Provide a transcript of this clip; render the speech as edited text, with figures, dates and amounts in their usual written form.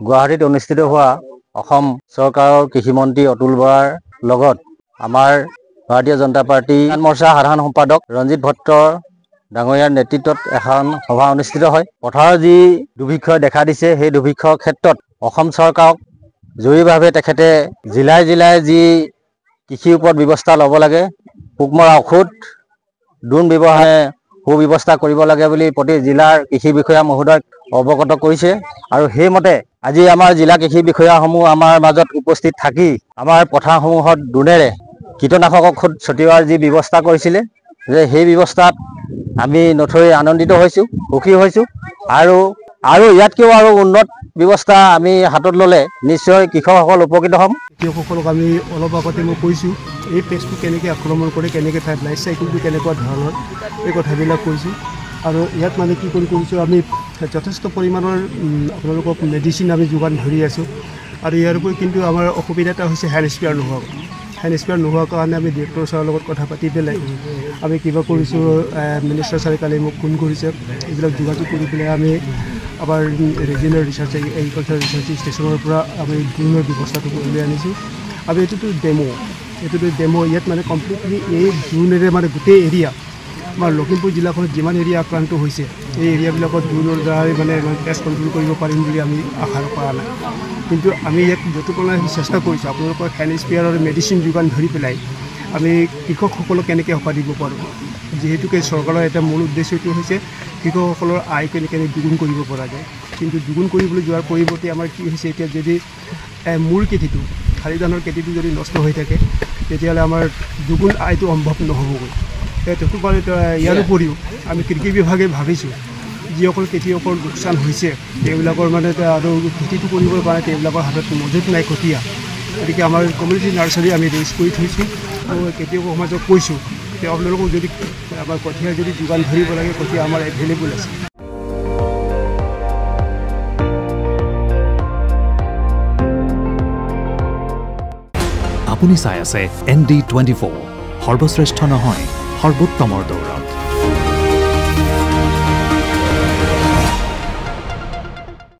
গুৱাহাটীত অনুষ্ঠিত হোৱা অসম চৰকাৰৰ কৃষিমন্ত্ৰী অতুল বৰাৰ লগত আমাৰ ভাৰতীয় জনতা পাৰ্টি কিষাণ মৰ্চা সাধাৰণ সম্পাদক ৰঞ্জিত ভট্টৰ ডাঙৰীয়াৰ নেতৃত্বত এখন সভা অনুষ্ঠিত হয়। পথাৰৰ যি দুৰ্ভিক্ষ দেখা দিছে, সেই দুৰ্ভিক্ষৰ ক্ষেত্ৰত অসম চৰকাৰক জৰুৰীভাৱে তেখেতে জিলাই জিলাই যি কৃষিৰ ওপৰত ব্যৱস্থা ল'ব লাগে, পোক মৰা ঔষধ, ড্ৰোন ব্যৱহাৰে সুব্যৱস্থা কৰিব লাগে বুলি প্ৰতি জিলাৰ কৃষি বিষয়া মহোদয়ক অৱগত কৰিছে। আৰু সেইমতে আজি আমাৰ জিলা কৃষি বিষয়াসমূহ আমাৰ মাজত উপস্থিত থাকি আমাৰ পথাৰসমূহত ড্ৰোনেৰে কীটনাশক ঔষধ ছটিওৱাৰ যি ব্যৱস্থা কৰিছিলে, যে সেই ব্যৱস্থাত আমি নথৈ আনন্দিত হৈছোঁ, সুখী হৈছোঁ। আৰু ইয়াতকৈও আৰু উন্নত ব্যৱস্থা আমি হাতত ল'লে নিশ্চয় কৃষকসকল উপকৃত হ'ম। কৃষকসকলক আমি অলপ আগতে মই কৈছোঁ, এই পেষ্টটো কেনেকৈ আক্ৰমণ কৰে, কেনেকৈ ঠাইত লাইফ চাইকেলটো কেনেকুৱা ধৰণৰ, এই কথাবিলাক কৈছোঁ। আৰু ইয়াত মানে কি কৰিছোঁ, আমি যথেষ্ট পৰিমাণৰ আপোনালোকক মেডিচিন আমি যোগান ধৰি আছোঁ। আৰু ইয়াৰ উপৰি কিন্তু আমাৰ অসুবিধা এটা হৈছে হেণ্ড স্প্ৰেয়াৰ নোহোৱাৰ কাৰণে আমি ডিৰেক্টৰ ছাৰৰ লগত কথা পাতি পেলাই আমি কিবা কৰিছোঁ। মিনিষ্টাৰ ছাৰে কালি মোক ফোন কৰিছে, এইবিলাক যোগাযোগ কৰি পেলাই আমি আমাৰ ৰিজিয়নেল ৰিচাৰ্চ এগ্ৰিকালচাৰ ৰিচাৰ্চ ষ্টেচনৰ পৰা আমি ড্ৰোনৰ ব্যৱস্থাটো উলিয়াই আনিছোঁ। আৰু এইটোতো ডেমো ইয়াত মানে কমপ্লিটলি এই ড্ৰোনেৰে মানে গোটেই এৰিয়া আমাৰ লখিমপুৰ জিলাখনত যিমান এৰিয়া আক্ৰান্ত হৈছে, এই এৰিয়াবিলাকত ড্ৰোনৰ দ্বাৰাই মানে পেষ্ট কণ্ট্ৰল কৰিব পাৰিম বুলি আমি আশা কৰা নাই। কিন্তু আমি ইয়াত যতোপৰা চেষ্টা কৰিছোঁ, আপোনালোকৰ হেণ্ড স্প্ৰেয়াৰৰ মেডিচিন যোগান ধৰি পেলাই আমি কৃষকসকলক কেনেকৈ সকাহ দিব পাৰোঁ। যিহেতুকে চৰকাৰৰ এটা মূল উদ্দেশ্যটো হৈছে কৃষকসকলৰ আয় কেনেকৈ দুগুণ কৰিব পৰা যায়। কিন্তু দুগুণ কৰিবলৈ যোৱাৰ পৰিৱৰ্তে আমাৰ কি হৈছে, এতিয়া যদি মূল খেতিটো, শালি ধানৰ খেতিটো যদি নষ্ট হৈ থাকে, তেতিয়াহ'লে আমাৰ দুগুণ আয়টো সম্ভৱ নহ'বগৈ। ইয়াৰ উপৰিও আমি কৃষি বিভাগে ভাবিছোঁ, যিসকল খেতিয়কৰ লোকচান হৈছে তেওঁবিলাকৰ মানে আৰু খেতিটো কৰিবৰ কাৰণে তেওঁবিলাকৰ হাতত মজুত নাই কঠীয়া, গতিকে আমাৰ কমিউনিটি নাৰ্চাৰী আমি ৰেজ কৰি থৈছোঁ। আৰু খেতিয়কৰ সমাজক কৈছোঁ যে আপোনালোকক যদি আমাৰ কঠীয়া যদি যোগান ধৰিব লাগে, কঠীয়া আমাৰ এভেইলেবল আছে। আপুনি চাই আছে ND24, সৰ্বশ্ৰেষ্ঠ নহয় সৰ্বোত্তমৰ দৌৰত।